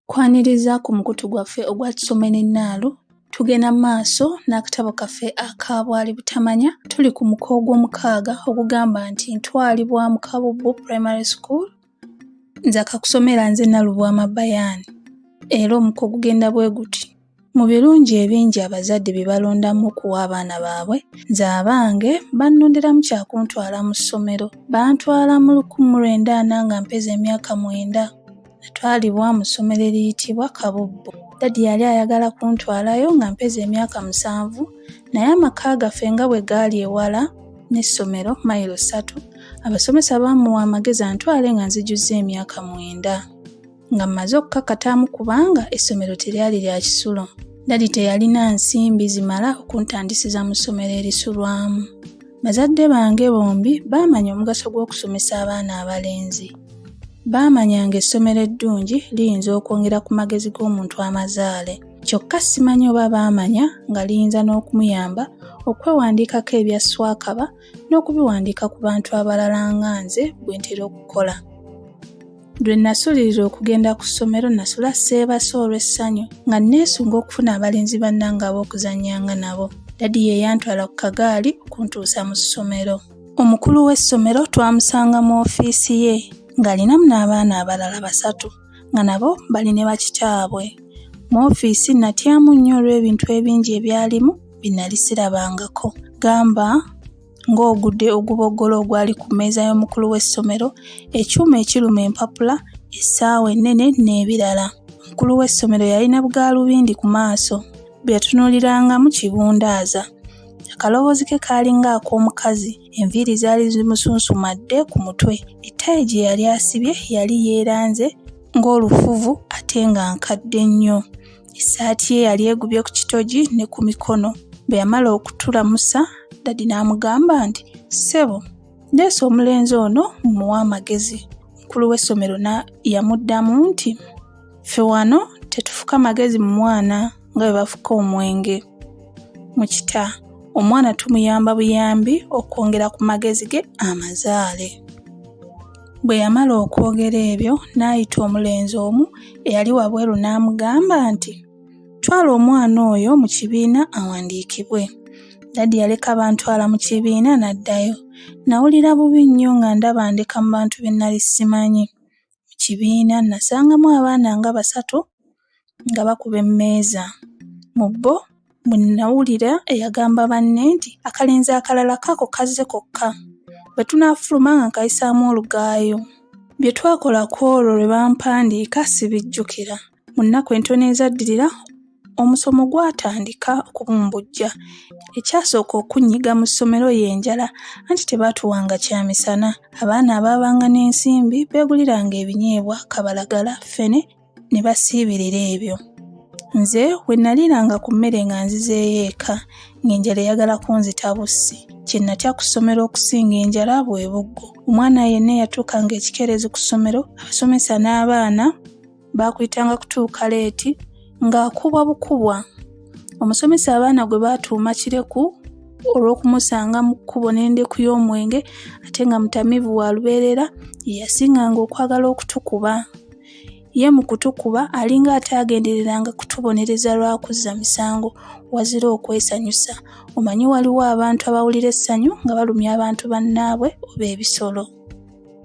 Kwaniriza ku mukutu gwaffe ogwa tusomere nnaalu tugenda maaso n'akatabo kaffe aka Bwali Butamanya. Tuli ku muko gw'omukaaga ogugamba nti Ntwalibwa mu Kabubbu Primary School. Nze akakusomera nze Nnalubwa Mabayani. Era omuko gugenda bwe guti. Mu birungi ebingi abazadde bye balondamu okuwa abaana baabwe, nze abange bannonderamu kyakuntwala mu ssomero. Bantwala mu 1940 nga mpeza emyaka 9. Natwalibwa mu ssomero eriyitibwa Kabubbu. Dadi yali ayagala kuntwalayo nga mpeza emyaka 7, naye amaka gaffe nga bwe gaali ewala n'essomero mayiro 3, abasomesa baamuwa amagezi antwale nga nzijuzza emyaka 9. Nga mmaze okukakataamu kubanga essomero teryali lya kisulo. Dadi teyalina nsimbi zimala okuntandisiza mu ssomero erisulwamu. Bazadde bange bombi baamanya omugaso gw'okusomesa abaana abalenzi. Baamanyanga essomero eddungi liyinza okwongera ku magezi g'omuntu amazaale. Kyokka simanyi oba baamanya nga liyinza n'okumuyamba okwewandiikako ebya swakaba n'okubiwandiika ku bantu abalala nga nze bwe ntera okukola. Lwe nasulirira okugenda ku ssomero nasula seebase olw'essanyu nga neesunga okufuna abalenzi bannange ab'okuzannyanga nabo. Dadi ye yantwala ku kagaali okuntuusa mu ssomero. Omukulu w'essomero twamusanga mu ofiisi ye ng'alinamu n'abaana abalala 3 nga nabo bali ne bakitaabwe. Mu ofiisi natyamu nnyo olw'ebintu ebingi ebyalimu bye nali sirabangako. Gamba ng'ogudde oguboggola ogwali ku mmeeza y'omukulu w'essomero, ekyuma ekiruma empapula, essaawa ennene n'ebirala. Omukulu w'essomero yalina bugaalubindi ku maaso bwe yatunuulirangamu kibundaaza. Akalowoozi ke kaali ng'ak'omukazi, enviiri zaali zimusunsumadde ku mutwe. Ettaayi gye yali asibye yali yeeranze ng'olufuvu ate nga nkadde nnyo. Essaati ye yali egubye ku kitogi ne ku mikono. Bwe yamala okutulamusa, Dadi n'amugamba nti, "Ssebo, ndeese omulenzi ono mmuwe amagezi." Omukulu w'essomero yamuddamu nti, "Ffe wano tetufuka magezi mu mwana nga bwe bafuka omwenge. Mu kita, omwana tumuyamba buyambi okwongera ku magezi ge amazaale." Bwe yamala okwogera ebyo n'ayita omulenzi omu eyali wabweru n'amugamba nti, "Twala omwana oyo mu kibiina awandiikibwe." Dadi yaleka bantwala mu kibiina n'addayo. Nawulira bubi nnyo nga ndaba ndeka mu bantu be nnali simanyi. Mu kibiina nasangamu abaana nga 3 nga bakuba emmeeza. Mu bo bwe nawulira eyagamba banne nti, "Akalenzi akalala kako kazze kokka. Bwe tunaafuluma nga nkayisaamu olugaayo." Bye twakola ku olwo lwe bampandiika sibijjukira. Mu nnaku entono ezaddirira omusomo gwatandika okubumbujja. Ekyasooka okunnyiga mu ssomero y'enjala, anti tebaatuwanga kyamisana. Abaana abaabanga n'ensimbi beeguliranga ebinyeebwa, kabalagala, ffene ne basiibirira ebyo. Nze we naliranga ku mmere nga nzizeeyo eka ng'enjala eyagala kunzita bussi. Kye natya ku ssomero okusinga enjala bwe buggo. Omwana yenna eyatuukanga ekikeerezi ku ssomero, abasomesa n'abaana baakuyitanga kutuuka leeti ng'akubwa bukubwa. Omusomesa abaana gwe baatuuma Kireku olw'okumusanga mu kkubo n'endeku y'omwenge ate nga mutamiivu wa lubeerera, ye yasinganga okwagala okutukuba. Ye mu kutukuba alinga ataagendereranga kutubonereza lwa kuzza misango wazira okwesanyusa. Omanyi waliwo abantu abawulira essanyu nga balumya abantu bannaabwe oba ebisolo.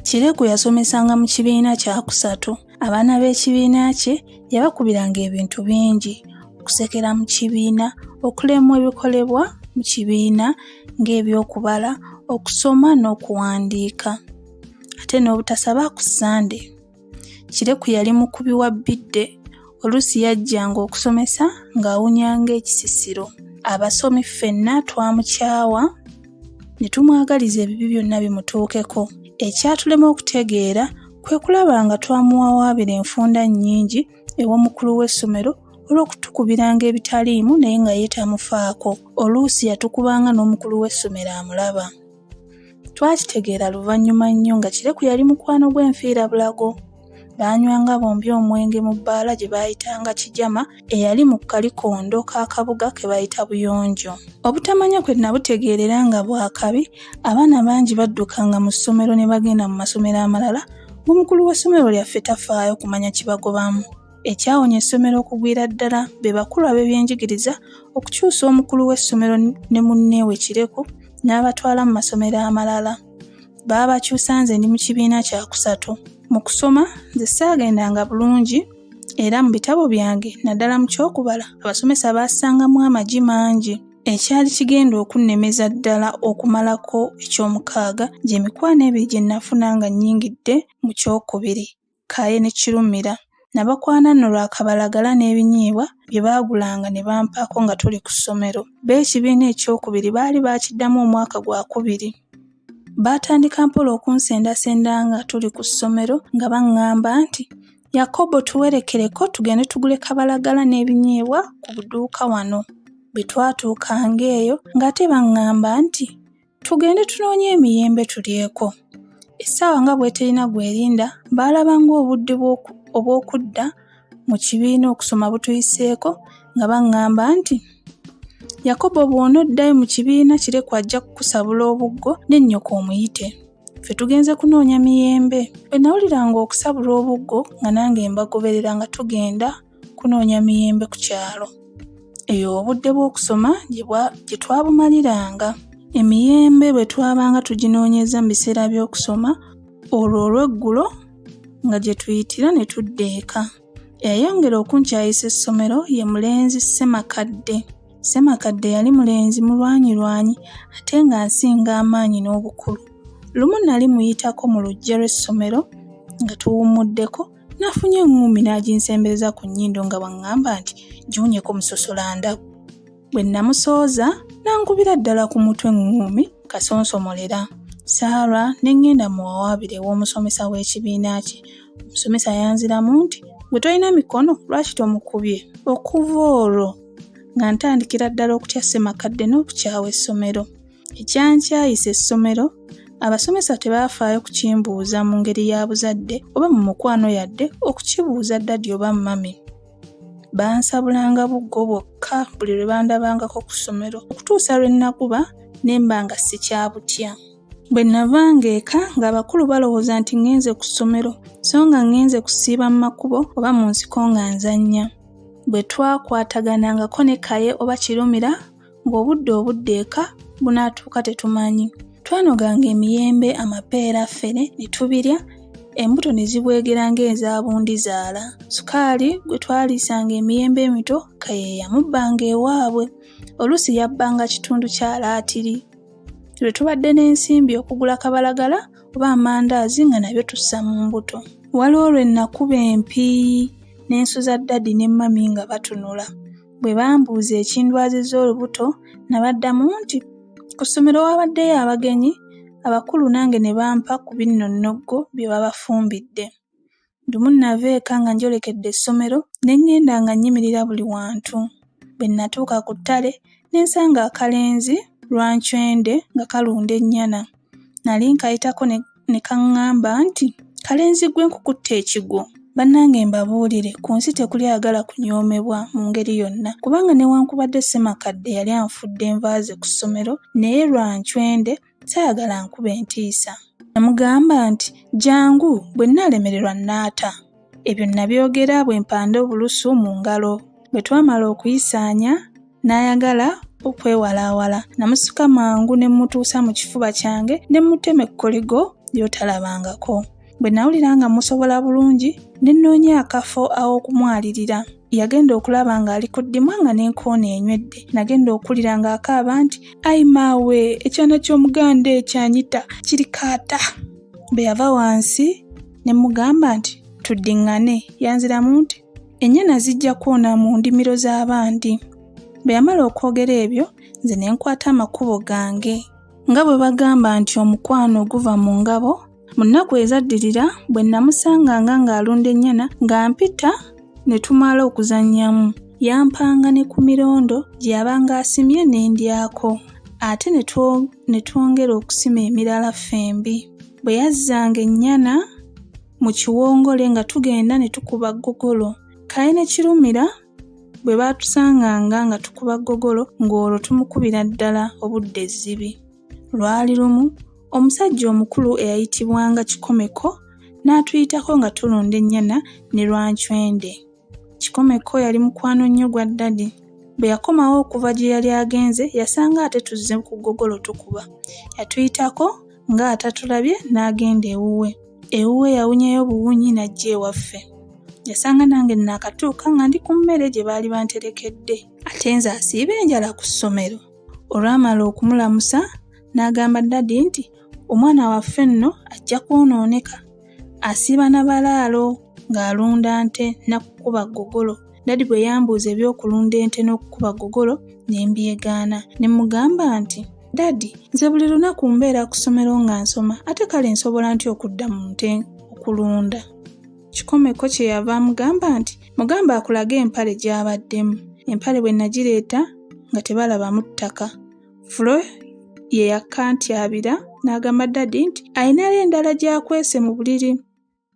Kireku yasomesanga mu kibiina kya 3. Abaana b'ekibiina kye yabakubiranga ebintu bingi: okusekera mu kibiina, okulemwa ebikolebwa mu kibiina ng'ebyokubala, okusoma n'okuwandiika, ate n'obutasaba ku Sande. Kireku yali mukubi wa bbidde. Oluusi yajjanga okusomesa ng'awunyanga ekisisiro. Abasomi ffenna twamukyawa ne tumwagaliza ebibi byonna bimutuukeko. Ekyatulema okutegeera kwe kulaba nga twamuwawaabira enfunda nnyingi ew'omukulu w'essomero olw'okutukubiranga ebitaliimu naye nga ye tamufaako. Oluusi yatukubanga n'omukulu w'essomero amulaba. Twakitegeera luvannyuma nnyo nga Kireku yali mukwano gw'enfiirabulago. Baanywanga bombi omwenge mu bbaala gye baayitanga Kijama eyali mu kalikondo k'akabuga ke bayita Buyonjo. Obutamanya kwe nabutegeerera nga bwakabi, abaana bangi baddukanga mu ssomero ne bagenda mu masomero amalala ng'omukulu w'essomero lyaffe tafaayo kumanya kibagobamu. Ekyawonya essomero okugwira ddala be bakulu ab'ebyenjigiriza okukyusa omukulu w'essomero ne munneewe Kireku n'abatwala mu masomero amalala. Baabakyusa nze ndi mu kibiina kya kusatu. Mu kusoma nze saagendanga bulungi era mu bitabo byange naddala mu kyokubala abasomesa baassangamu amagi mangi. Ekyali kigenda okunnemeza ddala okumalako ekyomukaaga gy'emikwano ebiri gye nafuna nga nnyingidde mu kyokubiri, Kaaye ne Kirumira. Nabakwana lwa kabalagala n'ebinyeebwa bye baagulanga ne bampaako nga tuli ku ssomero. B'ekibiina ekyokubiri baali baakiddamu omwaka gwa kubiri. Baatandika mpola okunsendasenda nga tuli ku ssomero nga baŋŋamba nti, Yakobo tuwerekereko tugende tugule kabalagala n'ebinyeebwa ku buduuka wano. Bwe twatuukanga eyo ng'ate baŋŋamba nti, tugende tunoonye emiyembe tulyeko. Essaawa nga bw'eterina gwerinda baalabanga obudde obw'okudda mu kibiina okusoma butuyiseeko nga baŋŋamba nti, Yakobo bw'onoddayo mu kibiina Kireku ajja kukusabula obuggo ne nnyoko omuyite. Ffe tugenze kunoonya miyembe. Bwe nawuliranga okusabula obuggo nga nange mbagoberera nga tugenda kunoonya miyembe ku kyalo. Eyo obudde bw'okusoma gye twabumaliranga. Emiyembe bwe twabanga tuginoonyeza mu biseera by'okusoma, olwo olw'eggulo nga gye tuyitira ne tudda eka. Eyayongera okunkyayisa essomero ye mulenzi Ssemakadde. Ssemakadde yali mulenzi mulwanyirwanyi ate nga nsinga amaanyi n'obukulu. Lumu nali muyitako mu luggya lw'essomero nga tuwummuddeko nafunye eŋŋumi n'aginsembereza ku nnyindo nga baŋŋamba nti giwunyeko musosolanda. Bwe namusooza nankubira ddala ku mutwe eŋŋumi kasonsomolera. Saalwa ne ŋŋenda mu wawaabire w'omusomesa w'ekibiina kye. Omusomesa yanziramu nti, gwe tolina mikono lwaki tomukubye? Okuva olwo nga ntandikira ddala okutya Ssemakadde n'okukyawa essomero. Ekyankyayisa essomero, abasomesa tebaafaayo kukimbuuza mu ngeri ya buzadde oba mu mukwano yadde okukibuuza ddadi oba mami. Bansabulanga buggo bwokka buli lwe bandabangako ku ssomero okutuusa lwe nakuba ne mba nga sikyabutya. Bwe navanga eka ng'abakulu balowooza nti ngenze ku ssomero so nga ngenze kusiiba mu makubo oba mu nsiko nga nzannya. Bwe twakwataganangako ne Kaye oba Kirumira ng'obudde eka bunaatuuka tetumanyi. Twanoganga emiyembe, amapeera, ffene ne tubirya, embuto ne zibwegera ng'ezabundizaala. Sukaali gwe twaliisanga emiyembe emito Kaye yamubbanga ewaabwe. Oluusi yabbanga kitundu kya laatiri. Lwe tubadde n'ensimbi okugula kabalagala oba amandaazi nga nabyo tussa mu mbuto. Waliwo lwe nakuba empi n'ensuza ddadi ne mami nga batunula. Bwe bambuuza ekindwaziza olubuto nabaddamu nti ku ssomero wabaddeyo abagenyi, abakulu nange ne bampa ku binnonnoggo bye babafumbidde. Lumu nava eka nga njolekedde essomero ne ŋŋenda nga nnyimirira buli wantu. Bwe natuuka ku ttale ne nsanga akalenzi lwancwende nga kalunda ennyana. Nali nkayitako ne kaŋŋamba nti, kalenzi gwe nkukutte ekigwo. Bannange mbabuulire ku nsi tekuli ayagala kunyoomebwa mu ngeri yonna, kubanga newankubadde Ssemakadde yali anfudde enva ze ku ssomero naye lwancwende saayagala nkube entiisa. Namugamba nti, jangu bwe nnaalemererwa nnaata. Ebyo nabyogera bwe mpanda obulusu mu ngalo. Bwe twamala okuyisaanya n'ayagala okwewalaawala. Namusika mangu ne mmutuusa mu kifuba kyange ne mmutema ekkoligo ly'otalabangako. Bwe nawulira nga musobola bulungi ne nnoonya akafo aw'okumwalirira. Yagenda okulaba ng'ali ku ddimwa nga n'enkoona enywedde. Nagenda okulira ng'akaaba nti, ayi maawe, ekyana ky'omuganda ekyanyita kiri kaata. Bwe yava wansi ne mugamba nti tuddiŋŋane. Yanziramu nti ennyana zijja kwona mu ndimiro z'abandi. Bwe yamala okwogera ebyo nze ne nkwata amakubo gange. Nga bwe bagamba nti omukwano guva mu ngabo, mu nnaku ezaddirira bwe namusanganga ng'alunda ennyana nga mpita ne tumala okuzannyamu. Yampanga ne ku mirondo gye yabanga asimye n'endyako. Ate ne twongera okusima emirala fembi. Bwe yazzanga ennyana mu kiwongole nga tugenda ne tukuba ggogolo. Kaye ne Kirumira bwe baatusanganga nga tukuba ggogolo ng'olwo tumukubira ddala obudde ezzibi. Lwali lumu omusajja omukulu eyayitibwanga Kikomeko n'atuyitako nga tulunda ennyana ne lwancwende. Kikomeko yali mukwano nnyo gwa Daddy. Bwe yakomawo okuva gye yali agenze yasanga ate tuzze ku ggogolo tukuba. Yatuyitako nga atatulabye n'agenda ewuwe. Ewuwe yawunyayo buwunyi n'ajja ewaffe. Yasanga nange nakatuuka nga ndi ku mmere gye baali banterekedde. Ate nze asiiba enjala ku ssomero. Olwamala okumulamusa n'agamba Daddy nti omwana waffe nno ajja kwonooneka. Asiiba na balaalo ng'alunda nte n'akukuba ggogolo. Daddy bwe yambuuza ebyokulunda ente n'okukuba ggogolo ne mbyegaana. Ne mugamba nti Daddy, nze buli lunaku mbeera ku ssomero nga nsoma ate kale nsobola ntya okudda mu nte okulunda? Kikomeko kye yava amugamba nti mugamba akulage empale gy'abaddemu. Empale bwe nagireeta nga tebalabamu ttaka. Fulo ye yakkantyabira n'agamba Daddy nti ayinayo endala gy'akwese mu buliri.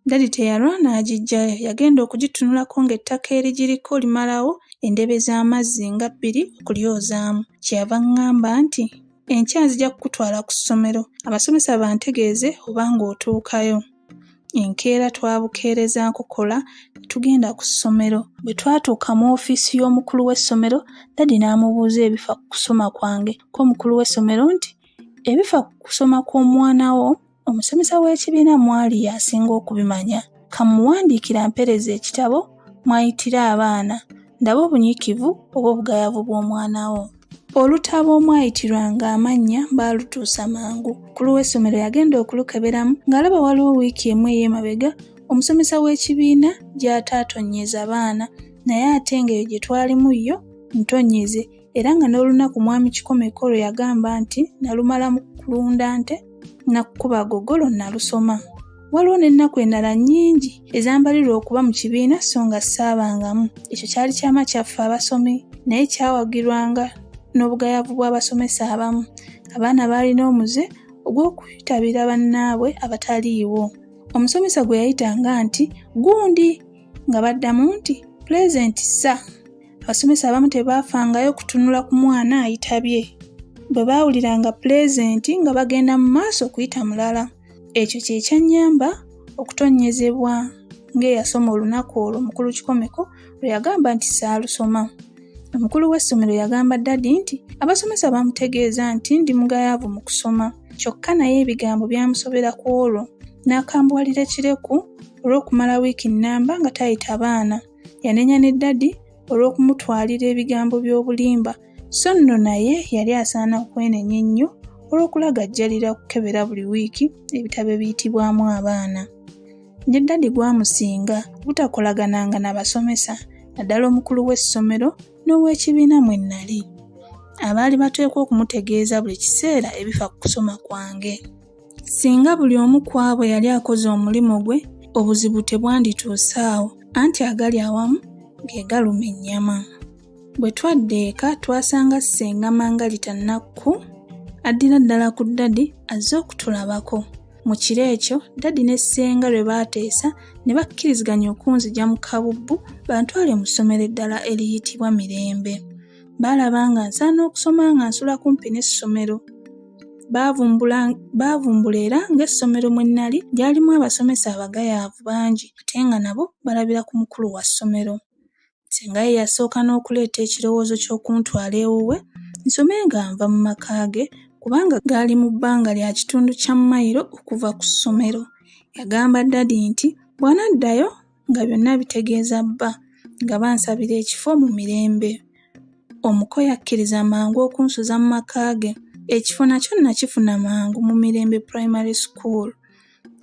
Daddy teyalwa n'agiggyayo. Yagenda okugitunulako ng'ettaka erigiriko limalawo endebe z'amazzi nga 2 okulyozaamu. Kyeyava ngamba nti enkya nzija kukutwala ku ssomero abasomesa bantegeeze oba ng'otuukayo. Enkeera twabukeereza nkokola tugenda ku ssomero. Bwe twatuuka mu ofiisi y'omukulu w'essomero, Daddy n'amubuuza ebifa ku kusoma kwange. Ko omukulu w'essomero nti ebifa ku kusoma kw'omwana wo omusomesa w'ekibiina mwali yasinga okubimanya. Kamuwandiikira mpereza ekitabo mwayitira abaana ndabe obunyiikivu oba obugayavu bw'omwana wo. Olutabo omwayitirwanga amannya baalutuusa mangu. Omukulu w'essomero yagenda okulukeberamu ng'alaba waliwo wiiki emu ey'emabega omusomesa w'ekibiina gy'ataatonnyeza baana, naye ate ng'eyo gye twalimu yo ntonnyeze, era nga n'olunaku mwami Kikomeko lwe yagamba nti nalumala mu kulunda nte nakukuba ggogolo nalusoma. Waliwo n'ennaku endala nnyingi ezambalirwa okuba mu kibiina so nga ssaabangamu. Ekyo kyali kyama kyaffe abasomi, naye kyawagirwanga n'obugayavu bw'abasomesa abamu. Abaana baalina omuze ogw'okwitabira bannaabwe abataliiwo. Omusomesa gwe yayitanga nti gundi nga baddamu nti pulezenti sa. Abasomesa abamu tebaafangayo kutunula ku mwana ayitabye. Bwe baawuliranga pulezenti nga bagenda mu maaso okuyita mulala. Ekyo kye kyannyamba okutonnyezebwa ng'eyasoma olunaku olwo omukulu Kikomeko lwe yagamba nti saalusoma. Omukulu w'essomero yagamba Daddy nti abasomesa bamutegeeza nti ndi mugayavu mu kusoma, kyokka naye ebigambo byamusobera ku olwo. N'akambuwalira kireku olw'okumala wiiki nnamba nga tayita baana. Yanenya ne Daddy olw'okumutwalira ebigambo by'obulimba, so nno naye yali asaana kwenenya ennyo olw'okulagajjalira okukebera buli wiiki ebitabo ebiyitibwamu abaana. Ne Daddy gwamusinga butakolagananga n'abasomesa, naddala omukulu w'essomero n'ow'ekibiina mwe nnali. Abaali bateekwa okumutegeeza buli kiseera ebifa ku kusoma kwange. Singa buli omu ku abo yali akoze omulimu gwe, obuzibu tebwandituusaawo, anti agali awamu ge galuma ennyama. Bwe twadda eka twasanga ssenga Mangalita Nnakku addira ddala ku Daddy azze okutulabako. Mu kiro ekyo Daddy ne ssenga lwe baateesa ne bakkiriziganya okunzija mu Kabubbu bantwale mu ssomero eddala eriyitibwa Mirembe. Baalaba nga nsaana okusoma nga nsula kumpi n'essomero. Baavumbula era ng'essomero mwe nnali lyalimu abasomesa abagayaavu bangi ate nga nabo balabira ku mukulu wa ssomero. Ssenga ye yasooka n'okuleeta ekirowoozo ky'okuntwala ewuwe nsome nga nva mu maka ge kubanga gaali mu bbanga lya kitundu kya mayiro okuva ku ssomero. Yagamba Daddy nti bw'anaddayo nga byonna bitegeeza bba nga bansabira ekifo mu Mirembe. Omuko yakkiriza mangu okunsuza mu maka ge. Ekifo nakyo nakifuna mangu mu Mirembe Primary School.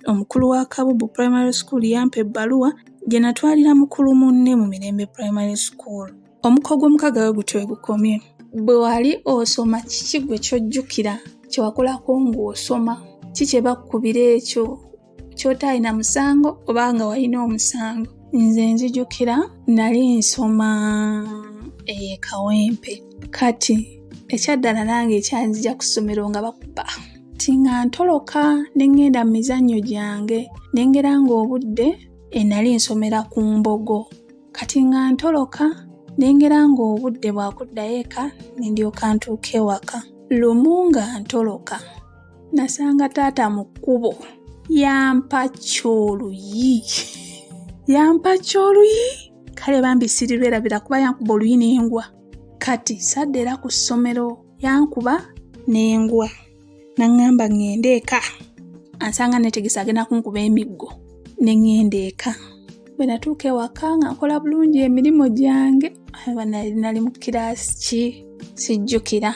Omukulu wa Kabubbu Primary School yampa ebbaluwa gye natwalira mukulu munne mu Mirembe Primary School. Omuko gw'omukaga we gutyo we gukomye. Bwe wali osoma kiki gwe kyojjukira kye wakolako ng'osoma? Ki kye bakkubira ekyo ky'otaalina musango oba nga walina omusango? Nze nzijukira nali nsoma Kawempe. Kati ekyaddala nange ekyanzija ku ssomero nga bakuba ti nga ntoloka ne ngenda mu mizannyo gyange nengera ng'obudde nali nsomera ku Mbogo. Kati nga ntoloka nengera ng'obudde bwakuddayo eka ne ndyoka ntuuka ewaka. Lumu nga ntoloka nasanga taata mu kkubo yampa kyoluyi. kale bambi sirirwerabira kuba yankuba oluyi n'engwa. Kati sadde era ku ssomero yankuba n'engwa. Naŋŋamba ŋŋende eka. Ansanga neetegesa agenda kunkuba emiggo. Ne ŋŋenda eka. Bwe natuuka ewaka nga nkola bulungi emirimu gyange. Nali mu kiraasi ki sijjukira.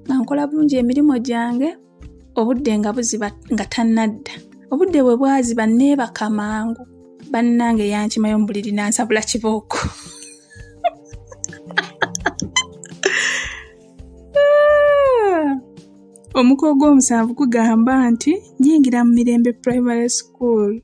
Nga nkola bulungi emirimu gyange. Obudde nga buziba nga tannadda. Obudde bwe bwaziba neebaka mangu. Bannange yankimayo mu buliri n'ansabula kibooko. Omukolo gw'omusanvu gugamba nti nnyingira mu Mirembe Primary School.